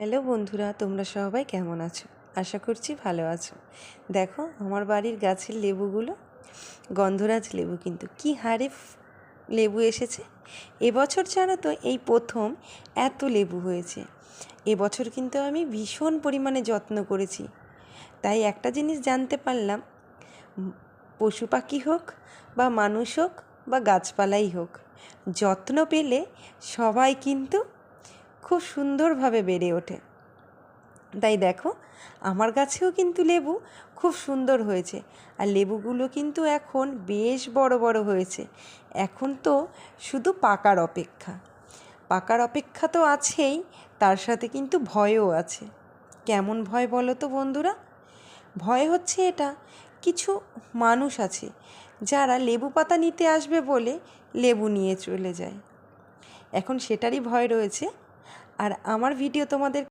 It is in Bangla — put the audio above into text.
হ্যালো বন্ধুরা, তোমরা সবাই কেমন আছো? আশা করছি ভালো আছো। দেখো আমার বাড়ির গাছের লেবুগুলো গন্ধরাজ লেবু, কিন্তু কি হারে লেবু এসেছে এবছর। জানো তো, এই প্রথম এত লেবু হয়েছে এবছর। কিন্তু আমি ভীষণ পরিমাণে যত্ন করেছি। তাই একটা জিনিস জানতে পারলাম, পশু পাখি হোক বা মানুষ হোক বা গাছপালাই হোক, যত্ন পেলে সবাই কিন্তু খুব সুন্দরভাবে বেড়ে ওঠে। তাই দেখো আমার গাছেও কিন্তু লেবু খুব সুন্দর হয়েছে, আর লেবুগুলো কিন্তু এখন বেশ বড় বড় হয়েছে। এখন তো শুধু পাকার অপেক্ষা তো আছেই, তার সাথে কিন্তু ভয়ও আছে। কেমন ভয় বলো তো বন্ধুরা? ভয় হচ্ছে এটা, কিছু মানুষ আছে যারা লেবু পাতা নিতে আসবে বলে লেবু নিয়ে চলে যায়। এখন সেটারই ভয় রয়েছে। আর আমার ভিডিও তোমাদের